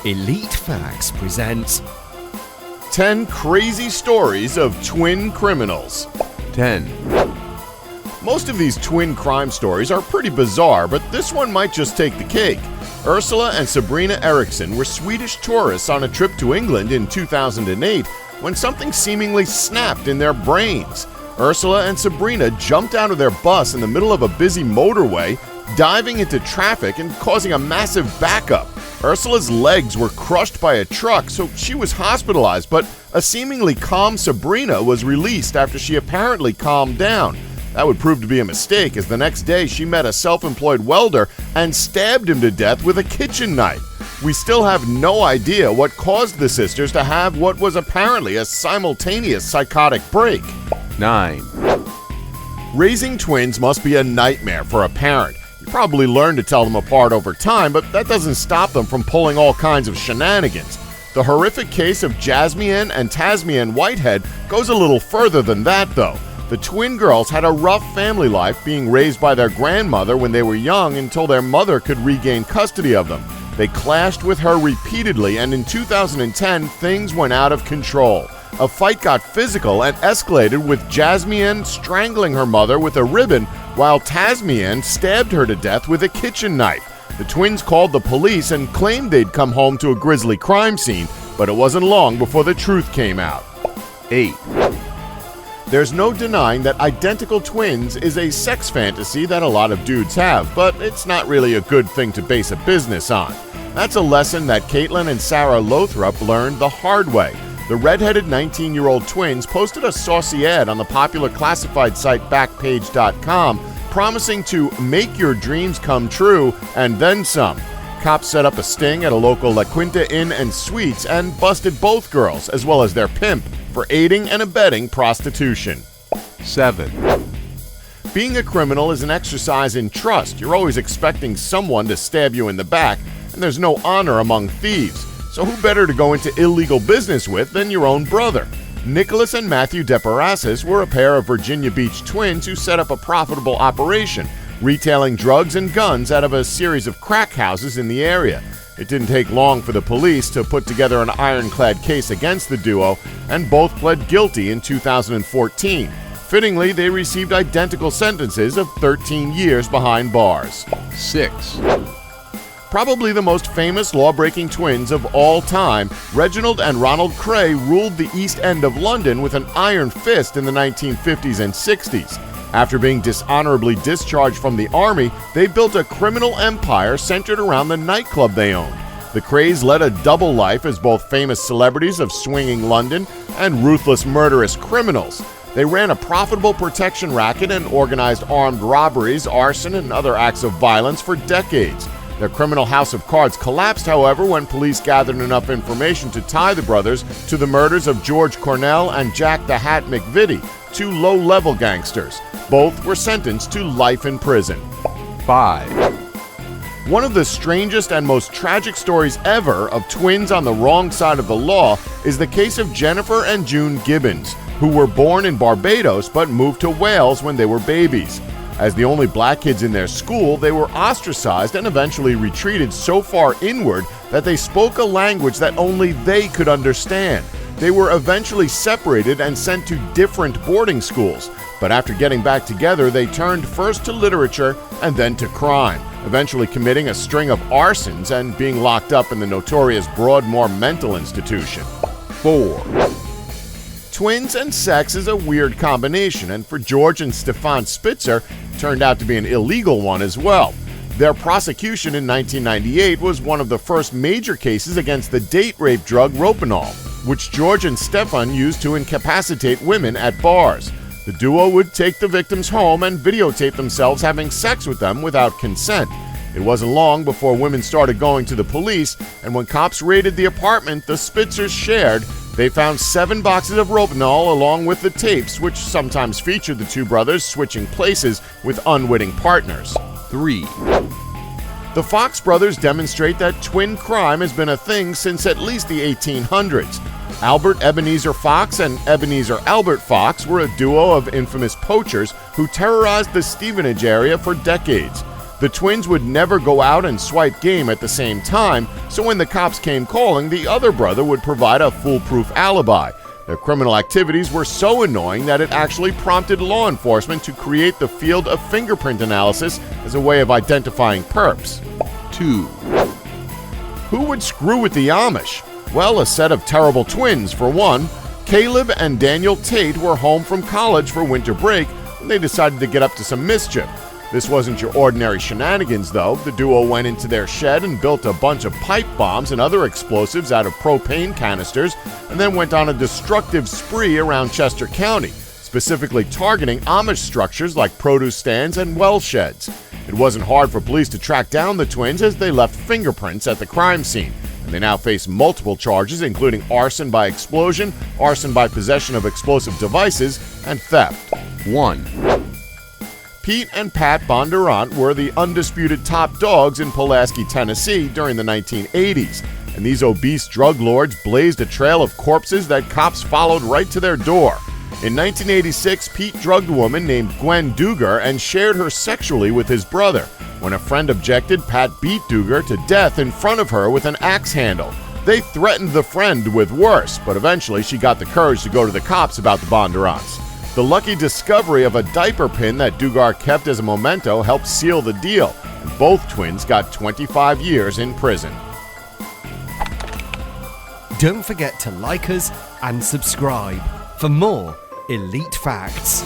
Elite Facts presents 10 crazy stories of twin criminals. 10. Most of these twin crime stories are pretty bizarre, but this one might just take the cake. Ursula and Sabrina Eriksen were Swedish tourists on a trip to England in 2008 when something seemingly snapped in their brains. Ursula and Sabrina jumped out of their bus in the middle of a busy motorway, diving into traffic and causing a massive backup. Ursula's legs were crushed by a truck, so she was hospitalized, but a seemingly calm Sabrina was released after she apparently calmed down. That would prove to be a mistake, as the next day she met a self-employed welder and stabbed him to death with a kitchen knife. We still have no idea what caused the sisters to have what was apparently a simultaneous psychotic break. 9. Raising twins must be a nightmare for a parent. You probably learn to tell them apart over time, but that doesn't stop them from pulling all kinds of shenanigans. The horrific case of Jasmine and Tasmian Whitehead goes a little further than that, though. The twin girls had a rough family life, being raised by their grandmother when they were young until their mother could regain custody of them. They clashed with her repeatedly, and in 2010, things went out of control. A fight got physical and escalated, with Jasmine strangling her mother with a ribbon, while Tasmian stabbed her to death with a kitchen knife. The twins called the police and claimed they'd come home to a grisly crime scene, but it wasn't long before the truth came out. 8. There's no denying that identical twins is a sex fantasy that a lot of dudes have, but it's not really a good thing to base a business on. That's a lesson that Caitlin and Sarah Lothrop learned the hard way. The redheaded 19-year-old twins posted a saucy ad on the popular classified site Backpage.com, promising to make your dreams come true and then some. Cops set up a sting at a local La Quinta Inn and Suites and busted both girls, as well as their pimp, for aiding and abetting prostitution. 7. Being a criminal is an exercise in trust. You're always expecting someone to stab you in the back, and there's no honor among thieves. So who better to go into illegal business with than your own brother? Nicholas and Matthew Depp were a pair of Virginia Beach twins who set up a profitable operation, retailing drugs and guns out of a series of crack houses in the area. It didn't take long for the police to put together an ironclad case against the duo, and both pled guilty in 2014. Fittingly, they received identical sentences of 13 years behind bars. 6. Probably the most famous law-breaking twins of all time, Reginald and Ronald Kray ruled the East End of London with an iron fist in the 1950s and 60s. After being dishonorably discharged from the army, they built a criminal empire centered around the nightclub they owned. The Krays led a double life as both famous celebrities of swinging London and ruthless murderous criminals. They ran a profitable protection racket and organized armed robberies, arson, and other acts of violence for decades. Their criminal house of cards collapsed, however, when police gathered enough information to tie the brothers to the murders of George Cornell and Jack the Hat McVitie, two low-level gangsters. Both were sentenced to life in prison. 5. One of the strangest and most tragic stories ever of twins on the wrong side of the law is the case of Jennifer and June Gibbons, who were born in Barbados but moved to Wales when they were babies. As the only black kids in their school, they were ostracized and eventually retreated so far inward that they spoke a language that only they could understand. They were eventually separated and sent to different boarding schools, but after getting back together, they turned first to literature and then to crime, eventually committing a string of arsons and being locked up in the notorious Broadmoor Mental Institution. 4. Twins and sex is a weird combination, and for George and Stefan Spitzer, it turned out to be an illegal one as well. Their prosecution in 1998 was one of the first major cases against the date rape drug Ropanol, which George and Stefan used to incapacitate women at bars. The duo would take the victims home and videotape themselves having sex with them without consent. It wasn't long before women started going to the police, and when cops raided the apartment the Spitzers shared, they found 7 boxes of Ropanol along with the tapes, which sometimes featured the two brothers switching places with unwitting partners. 3. The Fox brothers demonstrate that twin crime has been a thing since at least the 1800s. Albert Ebenezer Fox and Ebenezer Albert Fox were a duo of infamous poachers who terrorized the Stevenage area for decades. The twins would never go out and swipe game at the same time, so when the cops came calling, the other brother would provide a foolproof alibi. Their criminal activities were so annoying that it actually prompted law enforcement to create the field of fingerprint analysis as a way of identifying perps. 2, Who would screw with the Amish? Well, a set of terrible twins, for one. Caleb and Daniel Tate were home from college for winter break when they decided to get up to some mischief. This wasn't your ordinary shenanigans, though. The duo went into their shed and built a bunch of pipe bombs and other explosives out of propane canisters, and then went on a destructive spree around Chester County, specifically targeting Amish structures like produce stands and well sheds. It wasn't hard for police to track down the twins as they left fingerprints at the crime scene, and they now face multiple charges including arson by explosion, arson by possession of explosive devices, and theft. 1, Pete and Pat Bondurant were the undisputed top dogs in Pulaski, Tennessee during the 1980s, and these obese drug lords blazed a trail of corpses that cops followed right to their door. In 1986, Pete drugged a woman named Gwen Duger and shared her sexually with his brother. When a friend objected, Pat beat Duger to death in front of her with an axe handle. They threatened the friend with worse, but eventually she got the courage to go to the cops about the Bondurants. The lucky discovery of a diaper pin that Dugar kept as a memento helped seal the deal, and both twins got 25 years in prison. Don't forget to like us and subscribe for more Elite Facts.